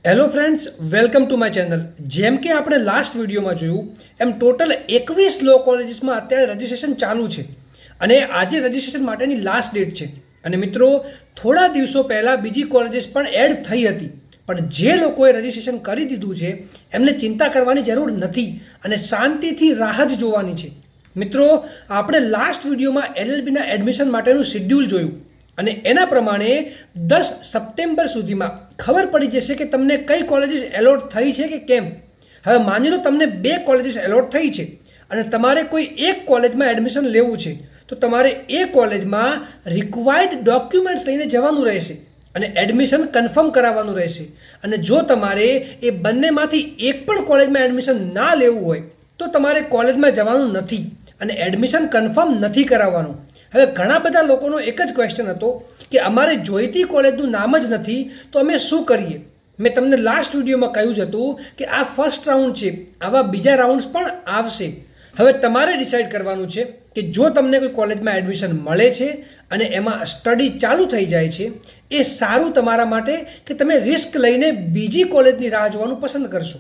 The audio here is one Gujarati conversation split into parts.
Hello friends, welcome to my channel. જેમ કે આપણે લાસ્ટ વિડીયોમાં જોયું એમ ટોટલ 21 લો કોલેજીસમાં અત્યારે રજિસ્ટ્રેશન ચાલુ છે અને આજે રજિસ્ટ્રેશન માટેની લાસ્ટ ડેટ છે. અને મિત્રો, થોડા દિવસો પહેલાં બીજી કોલેજીસ પણ એડ થઈ હતી, પણ જે લોકોએ રજિસ્ટ્રેશન કરી દીધું છે એમને ચિંતા કરવાની જરૂર નથી અને શાંતિથી રાહ જ જોવાની છે. મિત્રો, આપણે લાસ્ટ વિડીયોમાં LLBના એડમિશન માટેનું શેડ્યુલ જોયું અને એના પ્રમાણે 10 સપ્ટેમ્બર સુધીમાં ખબર પડી જશે કે તમને કઈ કોલેજીસ એલોટ થઈ છે કે કેમ. હવે માની લો તમને 2 કોલેજીસ એલોટ થઈ છે અને તમારે કોઈ એક કોલેજમાં એડમિશન લેવું છે, તો તમારે એ કોલેજમાં રિક્વાયર્ડ ડોક્યુમેન્ટ્સ લઈને જવાનું રહેશે અને એડમિશન કન્ફર્મ કરાવવાનું રહેશે. અને જો તમારે એ બંનેમાંથી એક પણ કોલેજમાં એડમિશન ના લેવું હોય તો તમારે કોલેજમાં જવાનું નથી અને એડમિશન કન્ફર્મ નથી કરાવવાનું. હવે ઘણા બધા લોકોનો એક જ ક્વેશ્ચન હતો કે અમારે જોઈતી કોલેજનું નામ જ નથી તો અમે શું કરીએ. મેં તમને લાસ્ટ વિડીયોમાં કહ્યું જ હતું કે આ ફર્સ્ટ રાઉન્ડ છે, આવા બીજા રાઉન્ડ્સ પણ આવશે. હવે તમારે ડિસાઇડ કરવાનું છે કે જો તમને કોઈ કોલેજમાં એડમિશન મળે છે અને એમાં સ્ટડી ચાલુ થઈ જાય છે, એ સારું તમારા માટે કે તમે રિસ્ક લઈને બીજી કોલેજની રાહ જોવાનું પસંદ કરશો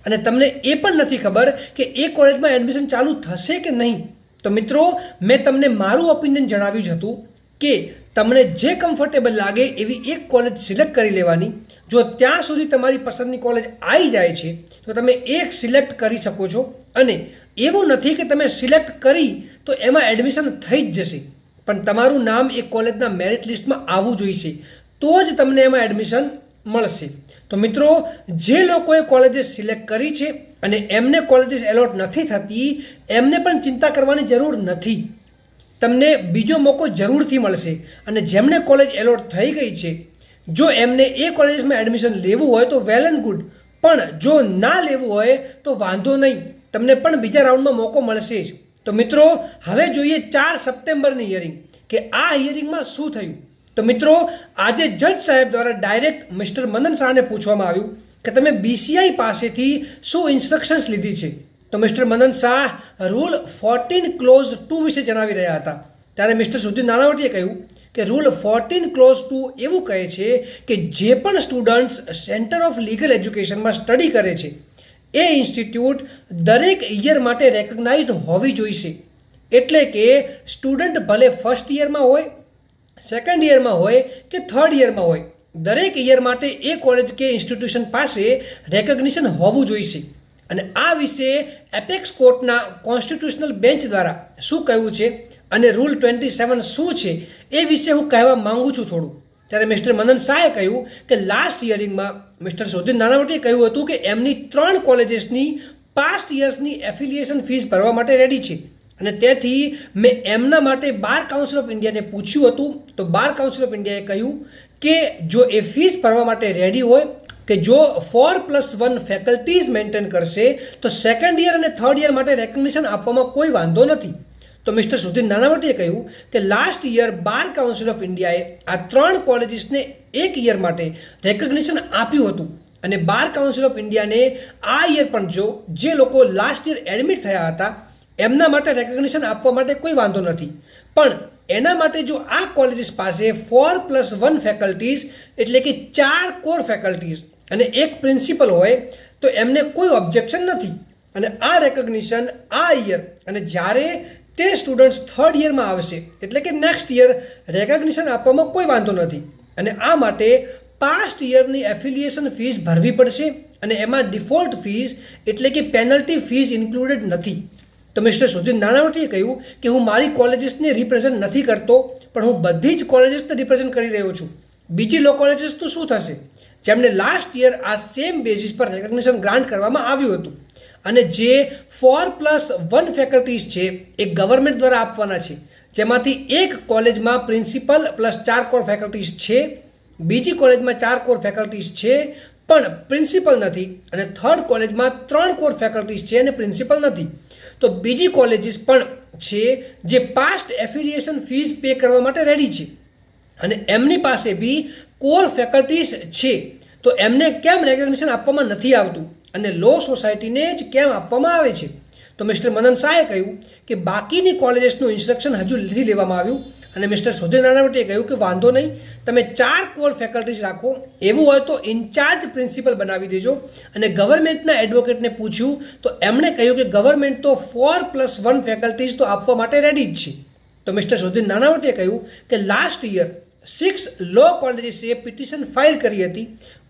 અને તમને એ પણ નથી ખબર કે એ કોલેજમાં એડમિશન ચાલુ થશે કે નહીં. તો મિત્રો, મેં તમને મારું ઓપિનિયન જણાવ્યું જ હતું કે તમને જે કમ્ફર્ટેબલ લાગે એવી એક કોલેજ સિલેક્ટ કરી લેવાની. જો ત્યાં સુધી તમારી પસંદની કોલેજ આવી જાય છે તો તમે એક સિલેક્ટ કરી શકો છો અને એવું નથી કે તમે સિલેક્ટ કરી તો એમાં એડમિશન થઈ જ જશે, પણ તમારું નામ એ કોલેજના મેરિટ લિસ્ટમાં આવવું જોઈશે, તો જ તમને એમાં એડમિશન મળશે. તો મિત્રો, જે લોકોએ કોલેજીસ સિલેક્ટ કરી છે અને એમને કોલેજીસ એલોટ નથી થતી એમને પણ ચિંતા કરવાની જરૂર નથી. તમને બીજો મોકો જરૂરથી મળશે અને જેમને કોલેજ એલોટ થઈ ગઈ છે, જો એમને એ કોલેજમાં એડમિશન લેવું હોય તો વેલ એન્ડ ગુડ, પણ જો ના લેવું હોય તો વાંધો નહીં, તમને પણ બીજા રાઉન્ડમાં મોકો મળશે જ. તો મિત્રો, હવે જોઈએ 4 સપ્ટેમ્બરની હિયરિંગ કે આ હિયરિંગમાં શું થયું. તો મિત્રો, આજે જજ સાહેબ દ્વારા ડાયરેક્ટ મિસ્ટર મનન શાહને પૂછવામાં આવ્યું કે તમે BCI પાસેથી શું ઇન્સ્ટ્રક્શન્સ લીધી છે. તો મિસ્ટર મનન શાહ રૂલ 14 ક્લોઝ 2 વિશે જણાવી રહ્યા હતા. ત્યારે મિસ્ટર સુધીર નાણાવટીએ કહ્યું કે રૂલ 14 ક્લોઝ 2 એવું કહે છે કે જે પણ સ્ટુડન્ટ્સ સેન્ટર ઓફ લીગલ એજ્યુકેશનમાં સ્ટડી કરે છે એ ઇન્સ્ટિટ્યૂટ દરેક યર માટે રેકગ્નાઇઝડ હોવી જોઈશે. એટલે કે સ્ટુડન્ટ ભલે ફર્સ્ટ યરમાં હોય, સેકન્ડ યરમાં હોય કે થર્ડ યરમાં હોય, દરેક યર માટે એ કોલેજ કે ઇન્સ્ટિટ્યુશન પાસે રેકગ્નિશન હોવું જોઈશે. અને આ વિશે એપેક્સ કોર્ટના કોન્સ્ટિટ્યુશનલ બેન્ચ દ્વારા શું કહ્યું છે અને રૂલ 27 શું છે એ વિશે હું કહેવા માંગુ છું થોડું. ત્યારે મિસ્ટર મનન શાહે કહ્યું કે લાસ્ટ હિયરિંગમાં મિસ્ટર સુધીર નાણાવટીએ કહ્યું હતું કે એમની 3 કોલેજીસની પાસ્ટ યર્સની એફિલિએશન ફીસ ભરવા માટે રેડી છે અને તેથી મેં એમના માટે બાર કાઉન્સિલ ઓફ ઇન્ડિયાને પૂછ્યું હતું. તો બાર કાઉન્સિલ ઓફ ઇન્ડિયાએ કહ્યું કે જો એ ફીસ ભરવા માટે રેડી હોય કે જો 4+1 ફેકલ્ટીઝ મેન્ટેન કરશે તો સેકન્ડ યર અને થર્ડ યર માટે રેકગ્નિશન આપવામાં કોઈ વાંધો નથી. તો મિસ્ટર સુધીર નાણાવટીએ કહ્યું કે last year bar council of ઇન્ડિયાએ આ 3 કોલેજીસને એક યર માટે રેકગ્નિશન આપ્યું હતું અને બાર કાઉન્સિલ ઓફ ઇન્ડિયાને આ યર પણ જે લોકો લાસ્ટ યર એડમિટ થયા હતા એમના માટે રેકગ્નિશન આપવા માટે કોઈ વાંધો નથી. પણ એના માટે જો આ કોલેજીસ પાસે 4+1 ફેકલ્ટીઝ એટલે કે 4 કોર ફેકલ્ટીઝ અને એક પ્રિન્સિપલ હોય તો એમને કોઈ ઓબ્જેક્શન નથી. અને આ રેકગ્નિશન આ યર અને જ્યારે તે સ્ટુડન્ટ્સ થર્ડ યરમાં આવશે એટલે કે નેક્સ્ટ યર રેકગ્નિશન આપવામાં કોઈ વાંધો નથી. અને આ માટે પાસ્ટ યરની એફિલિએશન ફીસ ભરવી પડશે અને એમાં ડિફોલ્ટ ફીસ એટલે કે પેનલ્ટી ફીસ ઇન્ક્લુડેડ નથી. તો મિસ્ટર સુધીર નાણાવટીએ કહ્યું કે હું મારી કોલેજીસને રિપ્રેઝન્ટ નથી કરતો, પણ હું બધી જ કોલેજીસને રિપ્રેઝન્ટ કરી રહ્યો છું. બીજી લો કોલેજીસનું શું થશે જેમને લાસ્ટ યર આ સેમ બેઝિસ પર રેકગ્નિશન ગ્રાન્ટ કરવામાં આવ્યું હતું અને જે 4+1 ફેકલ્ટીઝ છે એ ગવર્મેન્ટ દ્વારા આપવાના છે, જેમાંથી એક કોલેજમાં પ્રિન્સિપલ પ્લસ 4 કોર ફેકલ્ટીઝ છે, બીજી કોલેજમાં 4 કોર ફેકલ્ટીઝ છે પણ પ્રિન્સિપલ નથી અને થર્ડ કોલેજમાં 3 કોર ફેકલ્ટીઝ છે અને પ્રિન્સિપલ નથી. તો બીજી કોલેજીસ પણ છે જે પાસ્ટ એફિલિએશન ફીસ પે કરવા માટે રેડી છે અને એમની પાસે બી કોર ફેકલ્ટીઝ છે, તો એમને કેમ રેકગ્નિશન આપવામાં નથી આવતું અને લો સોસાયટીને જ કેમ આપવામાં આવે છે. તો મિસ્ટર મનન શાહે કહ્યું કે બાકીની કોલેજીસનું ઇન્સ્ટ્રક્શન હજુ નથી લેવામાં આવ્યું અને મિસ્ટર સુધીર નાનાવટીએ કહ્યું કે વાંધો નહીં, તમે 4 કોર ફેકલ્ટીઝ રાખો, એવું હોય તો ઇન્ચાર્જ પ્રિન્સિપલ બનાવી દેજો. અને ગવર્મેન્ટના એડવોકેટને પૂછ્યું તો એમણે કહ્યું કે ગવર્મેન્ટ તો 4+1 ફેકલ્ટીઝ તો આપવા માટે રેડી જ છે. તો મિસ્ટર સુધીર નાનાવટીએ કહ્યું કે લાસ્ટ યર 6 લો કોલેજીસે પિટિશન ફાઇલ કરી હતી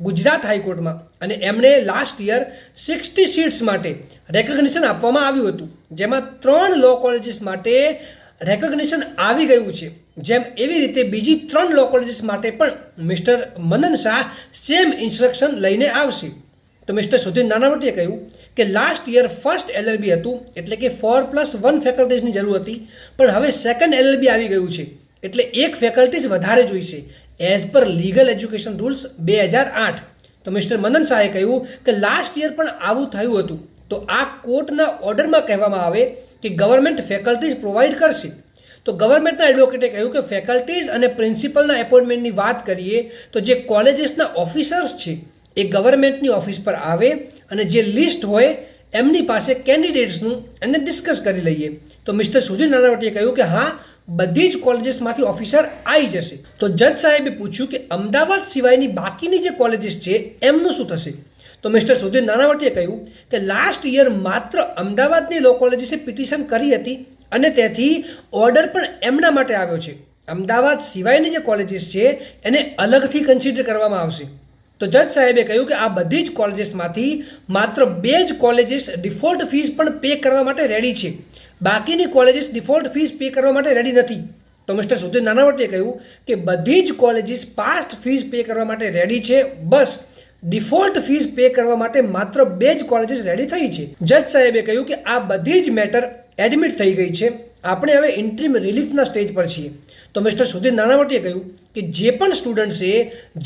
ગુજરાત હાઈકોર્ટમાં, અને એમણે લાસ્ટ યર 60 સીટ્સ માટે રેકગ્નિશન આપવામાં આવ્યું હતું, જેમાં 3 લો કોલેજીસ માટે રેકગ્નિશન આવી ગયું છે. જેમ એવી રીતે બીજી 3 લો કોલેજીસ માટે પણ મિસ્ટર મનન શાહ સેમ ઇન્સ્ટ્રક્શન લઈને આવશે. તો મિસ્ટર સુધીર નાનાવટીએ કહ્યું કે લાસ્ટ યર ફર્સ્ટ LLB હતું, એટલે કે 4+1 ફેકલ્ટીઝની જરૂર હતી, પણ હવે સેકન્ડ LLB આવી ગયું છે, એટલે એક ફેકલ્ટીઝ વધારે જોઈશે as per legal education rules 2008. તો મિસ્ટર મનન શાહે કહ્યું કે લાસ્ટ યર પણ આવું થયું હતું, તો આ કોર્ટના ઓર્ડરમાં કહેવામાં આવે કે ગવર્મેન્ટ ફેકલ્ટીઝ પ્રોવાઈડ કરશે. તો ગવર્મેન્ટના એડવોકેટે કહ્યું કે ફેકલ્ટીઝ અને પ્રિન્સિપલના એપોઇન્ટમેન્ટની વાત કરીએ તો જે કોલેજીસના ઓફિસર્સ છે એ ગવર્મેન્ટની ઓફિસ પર આવે અને જે લિસ્ટ હોય એમની પાસે કેન્ડિડેટ્સનું એને ડિસ્કસ કરી લઈએ. તો મિસ્ટર સુધીર નાનાવટીએ કહ્યું કે હા, બધી જ કોલેજીસમાંથી ઓફિસર આવી જશે. તો જજ સાહેબે પૂછ્યું કે અમદાવાદ સિવાયની બાકીની જે કોલેજીસ છે એમનું શું થશે? તો મિસ્ટર સુધીર નાનાવટીએ કહ્યું કે લાસ્ટ યર માત્ર અમદાવાદની લો કોલેજીસે પિટિશન કરી હતી અને તેથી ઓર્ડર પણ એમના માટે આવ્યો છે. અમદાવાદ સિવાયની જે કોલેજીસ છે એને અલગથી કન્સિડર કરવામાં આવશે. તો જજ સાહેબે કહ્યું કે આ બધી જ કોલેજીસમાંથી માત્ર 2 જ કોલેજીસ ડિફોલ્ટ ફીસ પણ પે કરવા માટે રેડી છે, બાકીની કોલેજીસ ડિફોલ્ટ ફીસ પે કરવા માટે રેડી નથી. તો મિસ્ટર સુધીર નાનાવટીએ કહ્યું કે બધી જ કોલેજીસ પાસ્ટ ફીસ પે કરવા માટે રેડી છે, બસ ડિફોલ્ટ ફીસ પે કરવા માટે માત્ર 2 જ કોલેજીસ રેડી થઈ છે. જજ સાહેબે કહ્યું કે આ બધી જ મેટર એડમિટ થઈ ગઈ છે, આપણે હવે ઇન્ટ્રીમ રિલીફના સ્ટેજ પર છીએ. તો મિસ્ટર સુધીર નાનાવટીએ કહ્યું કે જે પણ સ્ટુડન્ટ્સે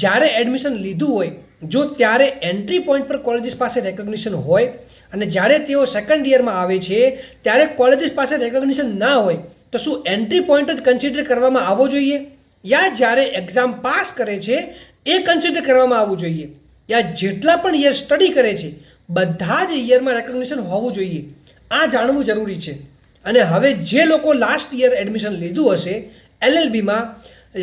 જ્યારે એડમિશન લીધું હોય, જો ત્યારે એન્ટ્રી પોઈન્ટ પર કોલેજીસ પાસે રેકગ્નિશન હોય અને જ્યારે તેઓ સેકન્ડ યરમાં આવે છે ત્યારે કોલેજીસ પાસે રેકગ્નિશન ના હોય, તો શું એન્ટ્રી પોઈન્ટ જ કન્સિડર કરવામાં આવવો જોઈએ, યા જ્યારે એક્ઝામ પાસ કરે છે એ કન્સિડર કરવામાં આવવું જોઈએ, યા જેટલા પણ યર સ્ટડી કરે છે બધા જ યરમાં રેકગ્નિશન હોવું જોઈએ? આ જાણવું જરૂરી છે. અને હવે જે લોકો લાસ્ટ યર એડમિશન લીધું હશે LLBમાં,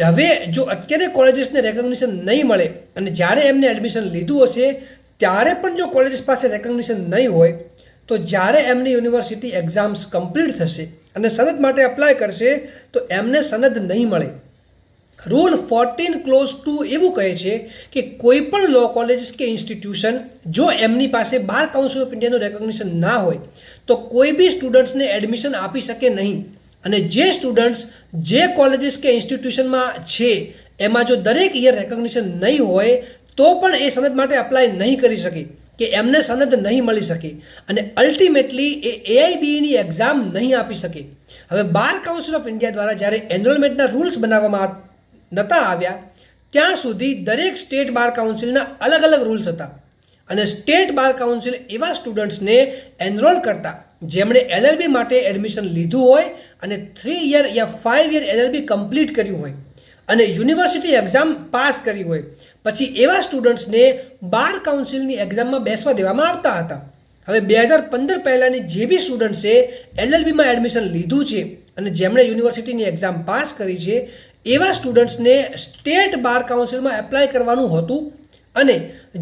હવે જો અત્યારે કોલેજીસને રેકગ્નિશન નહીં મળે અને જ્યારે એમને એડમિશન લીધું હશે ત્યારે પણ જો કોલેજીસ પાસે રેકગ્નિશન નહીં હોય, તો જ્યારે એમની યુનિવર્સિટી એક્ઝામ્સ કમ્પ્લીટ થશે અને સનદ માટે અપ્લાય કરશે તો એમને સનદ નહીં મળે. રૂલ 14 ક્લોઝ 2 એવું કહે છે કે કોઈ પણ લો કોલેજીસ કે ઇન્સ્ટિટ્યુશન જો એમની પાસે બાર કાઉન્સિલ ઓફ ઇન્ડિયાનું રેકગ્નિશન ના હોય તો કોઈ બી સ્ટુડન્ટ્સને એડમિશન આપી શકે નહીં. અને જે સ્ટુડન્ટ્સ જે કોલેજીસ કે ઇન્સ્ટિટ્યુશનમાં છે એમાં જો દરેક યર રેકગ્નિશન નહીં હોય તો પણ એ સનદ માટે અપ્લાય નહીં કરી શકે, કે એમને સનદ નહીં મળી શકે અને અલ્ટિમેટલી એ AIBની એક્ઝામ નહીં આપી શકે. હવે બાર કાઉન્સિલ ઓફ ઇન્ડિયા દ્વારા જ્યારે એનરોલમેન્ટના રૂલ્સ બનાવવામાં નહોતા આવ્યા ત્યાં સુધી દરેક સ્ટેટ બાર કાઉન્સિલના અલગ અલગ રૂલ્સ હતા અને સ્ટેટ બાર કાઉન્સિલ એવા સ્ટુડન્ટ્સને એનરોલ કરતા જેમણે LLB માટે એડમિશન લીધું હોય અને 3 યર યા 5 યર LLB કમ્પ્લીટ કર્યું હોય અને યુનિવર્સિટી એક્ઝામ પાસ કરી હોય, પછી એવા સ્ટુડન્ટ્સને બાર કાઉન્સિલની એક્ઝામમાં બેસવા દેવામાં આવતા હતા. હવે 2015 પહેલાંની જે બી સ્ટુડન્ટ્સે LLBમાં એડમિશન લીધું છે અને જેમણે યુનિવર્સિટીની એક્ઝામ પાસ કરી છે એવા સ્ટુડન્ટ્સને સ્ટેટ બાર કાઉન્સિલમાં એપ્લાય કરવાનું હતું અને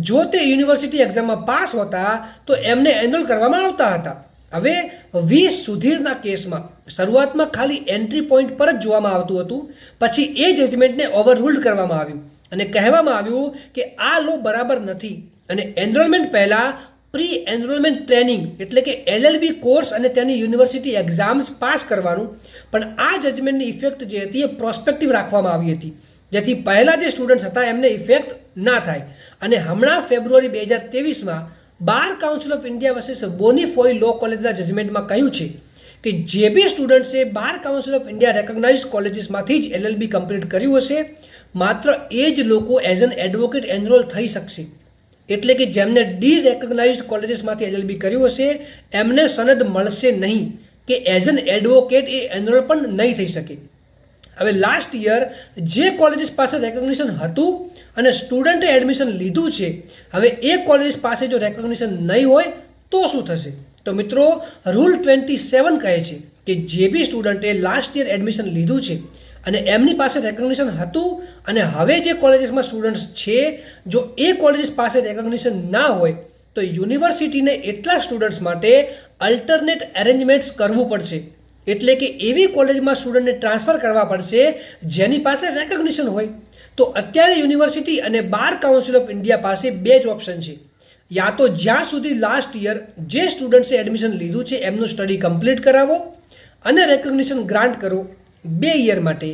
જો તે યુનિવર્સિટી એક્ઝામમાં પાસ હોતા તો એમને એનરોલ કરવામાં આવતા હતા. હવે 20 સુધીરના કેસમાં શરૂઆતમાં ખાલી એન્ટ્રી પોઈન્ટ પર જ જોવામાં આવતું હતું, પછી એ જજમેન્ટને ઓવરરૂલ્ડ કરવામાં આવ્યું અને કહેવામાં આવ્યું કે આ લો બરાબર નથી અને એનરોલમેન્ટ પહેલાં પ્રી એનરોલમેન્ટ ટ્રેનિંગ એટલે કે LLB કોર્સ અને તેની યુનિવર્સિટી એક્ઝામ્સ પાસ કરવાનું. પણ આ જજમેન્ટની ઇફેક્ટ જે હતી એ પ્રોસ્પેક્ટિવ રાખવામાં આવી હતી, જેથી પહેલાં જે સ્ટુડન્ટ્સ હતા એમને ઇફેક્ટ ના થાય. અને હમણાં ફેબ્રુઆરી 2023માં bar council of India versus Bonnie Foy law કોલેજના જજમેન્ટમાં કહ્યું છે કે જે બી સ્ટુડન્ટ્સે bar council of India recognized કોલેજીસમાંથી જ LLB કમ્પ્લીટ કર્યું હશે માત્ર એ જ લોકો એઝ એન એડવોકેટ એનરોલ થઈ શકશે. એટલે કે જેમને ડીરેકગ્નાઇઝડ કોલેજીસમાંથી LLB કર્યું હશે એમને સનદ મળશે નહીં કે as an advocate A enrol પણ નહીં થઈ શકે. હવે લાસ્ટ યર જે કોલેજીસ પાસે રેકગ્નિશન હતું અને સ્ટુડન્ટે એડમિશન લીધું છે, હવે એ કોલેજીસ પાસે જો રેકગ્નિશન નહીં હોય તો શું થશે? તો મિત્રો રૂલ 27 કહે છે કે જે બી સ્ટુડન્ટે લાસ્ટ યર એડમિશન લીધું છે અને એમની પાસે રેકગ્નિશન હતું અને હવે જે કોલેજીસમાં સ્ટુડન્ટ્સ છે જો એ કોલેજીસ પાસે રેકગ્નિશન ના હોય તો યુનિવર્સિટીને એટલા સ્ટુડન્ટ્સ માટે અલ્ટરનેટ એરેન્જમેન્ટ્સ કરવું પડશે, એટલે કે એવી કોલેજમાં સ્ટુડન્ટને ટ્રાન્સફર કરવા પડશે જેની પાસે રેકગ્નિશન હોય. તો અત્યારે યુનિવર્સિટી અને બાર કાઉન્સિલ ઓફ ઇન્ડિયા પાસે બે જ ઓપ્શન છે. યા તો જ્યાં સુધી લાસ્ટ યર જે સ્ટુડન્ટ્સે એડમિશન લીધું છે એમનું સ્ટડી કમ્પ્લીટ કરાવો અને રેકગ્નિશન ગ્રાન્ટ કરો 2 યર માટે,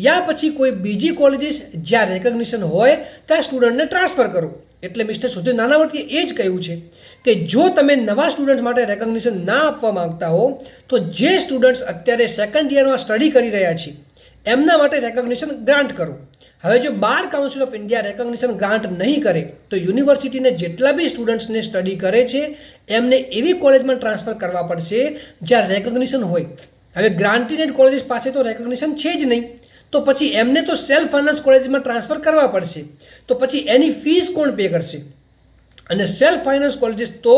યા પછી કોઈ બીજી કોલેજીસ જ્યાં રેકગ્નિશન હોય ત્યાં સ્ટુડન્ટને ટ્રાન્સફર કરો. એટલે મિસ્ટર સુધીર નાનાવટીએ એ જ કહ્યું છે કે જો તમે નવા સ્ટુડન્ટ માટે રેકગ્નિશન ના આપવા માંગતા હો તો જે સ્ટુડન્ટ્સ અત્યારે સેકન્ડ યરમાં સ્ટડી કરી રહ્યા છે એમના માટે રેકગ્નિશન ગ્રાન્ટ કરો. હવે જો બાર council of India recognition grant નહીં કરે તો યુનિવર્સિટીને જેટલા બી સ્ટુડન્ટ્સને સ્ટડી કરે છે એમને એવી કોલેજમાં ટ્રાન્સફર કરવા પડશે જ્યાં રેકગ્નિશન હોય. હવે ગ્રાન્ટેડ કોલેજીસ પાસે તો રેકગ્નિશન છે જ નહીં, તો પછી એમને તો સેલ્ફ ફાઇનાન્સ કોલેજમાં ટ્રાન્સફર કરવા પડશે. તો પછી એની ફીસ કોણ પે કરશે? અને સેલ્ફ ફાઇનાન્સ કોલેજીસ તો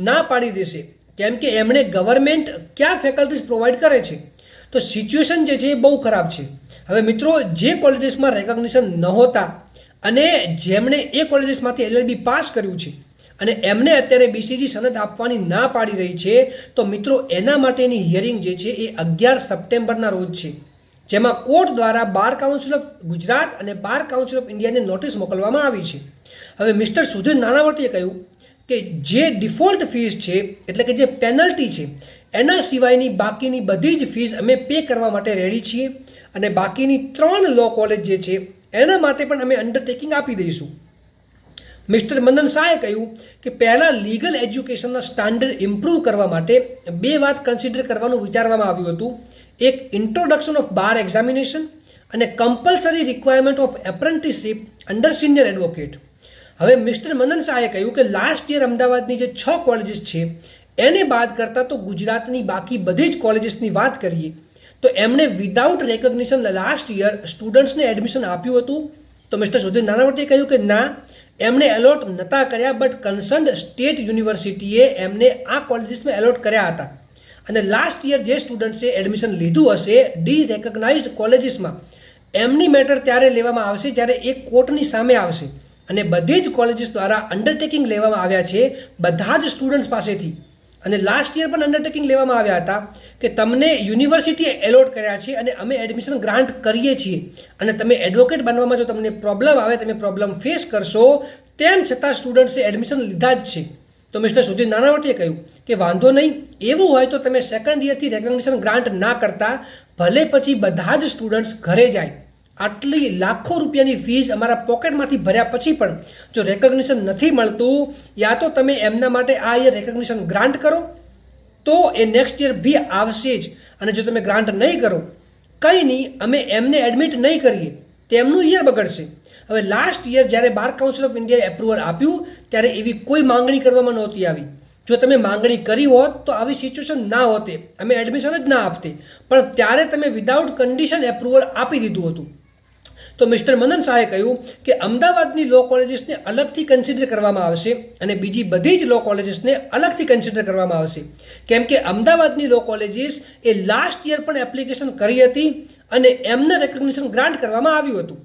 ના પાડી દેશે કેમ કે એમણે ગવર્મેન્ટ ક્યાં ફેકલ્ટીઝ પ્રોવાઈડ કરે છે. તો સિચ્યુએશન જે છે એ બહુ ખરાબ છે. હવે મિત્રો, જે કોલેજીસમાં રેકગ્નિશન નહોતા અને જેમણે એ કોલેજીસમાંથી LLB પાસ કર્યું છે અને એમને અત્યારે BCG સનદ આપવાની ના પાડી રહી છે, તો મિત્રો એના માટેની હિયરિંગ જે છે એ 11 સપ્ટેમ્બરના રોજ છે, જેમાં કોર્ટ દ્વારા બાર કાઉન્સિલ ઓફ ગુજરાત અને બાર કાઉન્સિલ ઓફ ઇન્ડિયાને નોટિસ મોકલવામાં આવી છે. હવે મિસ્ટર સુધીર નાનાવટીએ કહ્યું કે જે ડિફોલ્ટ ફીસ છે એટલે કે જે પેનલ્ટી છે એના સિવાયની બાકીની બધી જ ફીસ અમે પે કરવા માટે રેડી છીએ અને બાકીની 3 લો કોલેજ જે છે એના માટે પણ અમે અંડરટેકિંગ આપી દઈશું. મિસ્ટર મદન શાહે કહ્યું કે પહેલાં લીગલ એજ્યુકેશનના સ્ટાન્ડર્ડ ઇમ્પ્રૂવ કરવા માટે 2 વાત કન્સિડર કરવાનું વિચારવામાં આવ્યું હતું. એક ઇન્ટ્રોડક્શન ઓફ બાર એક્ઝામિનેશન અને compulsory requirement of apprenticeship under senior advocate. હવે મિસ્ટર મદન શાહે કહ્યું કે લાસ્ટ યર અમદાવાદની જે 6 કોલેજીસ છે એને બાદ કરતાં તો ગુજરાતની બાકી બધી જ કોલેજીસની વાત કરીએ તો એમણે વિધાઉટ રેકગ્નિશન લાસ્ટ યર સ્ટુડન્ટ્સને એડમિશન આપ્યું હતું. તો મિસ્ટર સુધીર નાનાવટીએ કહ્યું કે ના, એમણે એલોટ નહોતા કર્યા, બટ કન્સર્ન્ડ સ્ટેટ યુનિવર્સિટીએ એમને આ કોલેજીસમાં એલોટ કર્યા હતા અને લાસ્ટ યર જે સ્ટુડન્ટ્સે એડમિશન લીધું હશે ડી રેકગ્નાઇઝડ કોલેજીસમાં એમની મેટર ત્યારે લેવામાં આવશે જ્યારે એ કોર્ટની સામે આવશે અને બધી જ કોલેજીસ દ્વારા અંડરટેકિંગ લેવામાં આવ્યા છે બધા જ સ્ટુડન્ટ્સ પાસેથી. અને લાસ્ટ યર પણ અંડરટેકિંગ લેવામાં આવ્યા હતા કે તમને યુનિવર્સિટીએ એલોટ કર્યા છે અને અમે એડમિશન ગ્રાન્ટ કરીએ છીએ અને તમે એડવોકેટ બનવામાં જો તમને પ્રોબ્લેમ આવે, તમે પ્રોબ્લેમ ફેસ કરશો, તેમ છતાં સ્ટુડન્ટ્સે એડમિશન લીધા જ છે. તો મિસ્ટર સુધીર નાનાવટીએ કહ્યું કે વાંધો નહીં, એવું હોય તો તમે સેકન્ડ યરથી રેકગ્નિશન ગ્રાન્ટ ના કરતા ભલે પછી બધા જ સ્ટુડન્ટ્સ ઘરે જાય. આટલી લાખો રૂપિયાની ફીસ અમારા પોકેટમાંથી ભર્યા પછી પણ જો રેકગ્નિશન નથી મળતું, યા તો તમે એમના માટે આ યર રેકગ્નિશન ગ્રાન્ટ કરો તો એ નેક્સ્ટ યર બી આવશે જ, અને જો તમે ગ્રાન્ટ નહીં કરો કંઈ નહીં, અમે એમને એડમિટ નહીં કરીએ, તેમનું યર બગડશે. હવે લાસ્ટ યર જ્યારે બાર કાઉન્સિલ ઓફ ઇન્ડિયાએ એપ્રુવલ આપ્યું ત્યારે એવી કોઈ માંગણી કરવામાં નહોતી આવી. જો તમે માંગણી કરી હોત તો આવી સિચ્યુએશન ના હોતે, અમે એડમિશન જ ના આપતે, પણ ત્યારે તમે વિધાઉટ કન્ડિશન એપ્રુવલ આપી દીધું હતું. તો મિસ્ટર મદન શાહે કહ્યું કે અમદાવાદની લો કોલેજીસને અલગથી કન્સિડર કરવામાં આવશે અને બીજી બધી જ લો કોલેજીસને અલગથી કન્સિડર કરવામાં આવશે કેમ કે અમદાવાદની લો કોલેજીસ એ લાસ્ટ યર પણ એપ્લિકેશન કરી હતી અને એમને રેકગ્નિશન ગ્રાન્ટ કરવામાં આવ્યું હતું.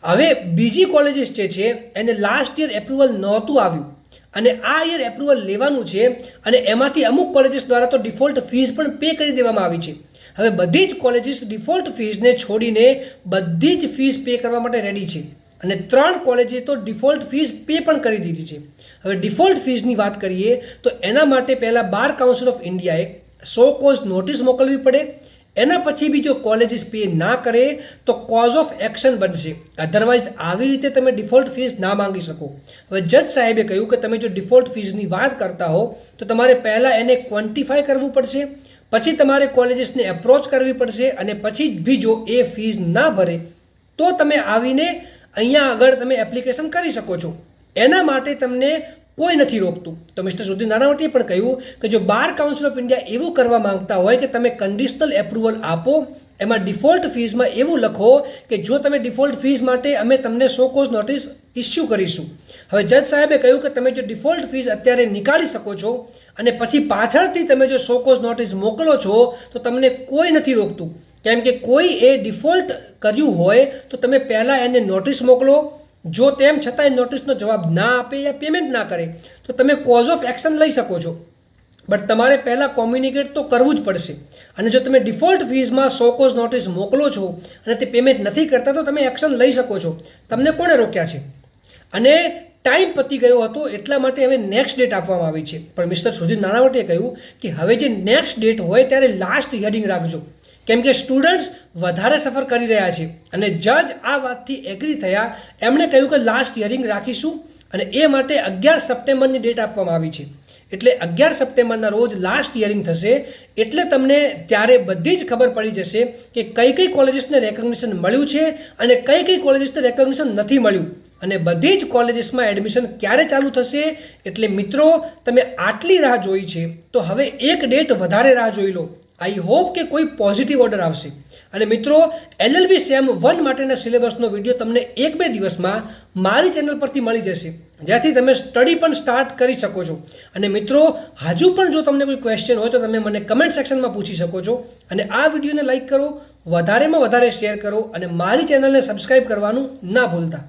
હવે બીજી કોલેજીસ જે છે એને લાસ્ટ યર એપ્રુવલ નહોતું આવ્યું અને આ યર એપ્રુવલ લેવાનું છે અને એમાંથી અમુક કોલેજીસ દ્વારા તો ડિફોલ્ટ ફીસ પણ પે કરી દેવામાં આવી છે. હવે બધી જ કોલેજીસ ડિફોલ્ટ ફીસને છોડીને બધી જ ફીસ પે કરવા માટે રેડી છે અને 3 કોલેજે તો ડિફોલ્ટ ફીસ પે પણ કરી દીધી છે. હવે ડિફોલ્ટ ફીસની વાત કરીએ તો એના માટે પહેલાં બાર કાઉન્સિલ ઓફ ઇન્ડિયાએ સો કોઝ નોટિસ મોકલવી પડે. એના પછી બી જો કોલેજીસ પે ના કરે તો કોઝ ઓફ એક્શન બનશે, અધરવાઇઝ આવી રીતે તમે ડિફોલ્ટ ફીસ ના માંગી શકો. હવે જજ સાહેબે કહ્યું કે તમે જો ડિફોલ્ટ ફીસની વાત કરતા હો તો તમારે પહેલાં એને ક્વોન્ટિફાય કરવું પડશે, પછી તમારે કોલેજીસને એપ્રોચ કરવી પડશે અને પછી બી જો એ ફીસ ના ભરે તો તમે આવીને અહીંયા આગળ તમે એપ્લિકેશન કરી શકો છો. એના માટે તમને કોઈ નથી રોકતું. તો મિસ્ટર સુધીર નાનાવટીએ પણ કહ્યું કે જો બાર કાઉન્સિલ ઓફ ઇન્ડિયા એવું કરવા માંગતા હોય કે તમે કન્ડિશનલ એપ્રુવલ આપો, એમાં ડિફોલ્ટ ફીસમાં એવું લખો કે જો તમે ડિફોલ્ટ ફીસ માટે અમે તમને સો કોઝ નોટિસ ઇસ્યુ કરીશું. હવે જજ સાહેબે કહ્યું કે તમે જો ડિફોલ્ટ ફીસ અત્યારે નીકાળી શકો છો અને પછી પાછળથી તમે જો સો કોઝ નોટિસ મોકલો છો તો તમને કોઈ નથી રોકતું. કેમ કે કોઈ એ ડિફોલ્ટ કર્યું હોય તો તમે પહેલાં એને નોટિસ મોકલો. જો તેમ છતાં એ નોટિસનો જવાબ ના આપે યા પેમેન્ટ ના કરે તો તમે કોઝ ઓફ એક્શન લઈ શકો છો. બટ તમારે પહેલાં કોમ્યુનિકેટ તો કરવું જ પડશે. અને જો તમે ડિફોલ્ટ ફીઝમાં સો કોઝ નોટિસ મોકલો છો અને તે પેમેન્ટ નથી કરતા તો તમે એક્શન લઈ શકો છો. તમને કોણે રોક્યા છે? અને ટાઈમ પતી ગયો હતો એટલા માટે હવે નેક્સ્ટ ડેટ આપવામાં આવી છે. પણ મિસ્ટર સુધીર નાણાવટીએ કહ્યું કે હવે જે નેક્સ્ટ ડેટ હોય ત્યારે લાસ્ટ હિયરિંગ રાખજો, કેમ કે સ્ટુડન્ટ્સ વધારે સફર કરી રહ્યા છે. અને જજ આ વાતથી એગ્રી થયા. એમણે કહ્યું કે લાસ્ટ હિયરિંગ રાખીશું અને એ માટે 11 સપ્ટેમ્બરની ડેટ આપવામાં આવી છે. એટલે 11 સપ્ટેમ્બરના રોજ લાસ્ટ હિયરિંગ થશે. એટલે તમને ત્યારે બધી જ ખબર પડી જશે કે કઈ કઈ કોલેજીસને રેકગ્નિશન મળ્યું છે અને કઈ કઈ કોલેજીસને રેકગ્નિશન નથી મળ્યું, અને બધી જ કોલેજીસમાં એડમિશન ક્યારે ચાલુ થશે. એટલે મિત્રો, તમે આટલી રાહ જોઈ છે તો હવે એક ડેટ વધારે રાહ જોઈ લો. આઈ હોપ કે કોઈ પોઝિટિવ ઓર્ડર આવશે. અને મિત્રો, LLB સેમ 1 માટેના સિલેબસનો વિડીયો તમને 1-2 દિવસમાં મારી ચેનલ પરથી મળી જશે, જ્યાંથી તમે સ્ટડી પણ સ્ટાર્ટ કરી શકો છો. અને મિત્રો, હજુ પણ જો તમને કોઈ ક્વેશ્ચન હોય તો તમે મને કમેન્ટ સેક્શનમાં પૂછી શકો છો. અને આ વિડીયોને લાઈક કરો, વધારેમાં વધારે શેર કરો અને મારી ચેનલને સબસ્ક્રાઈબ કરવાનું ના ભૂલતા.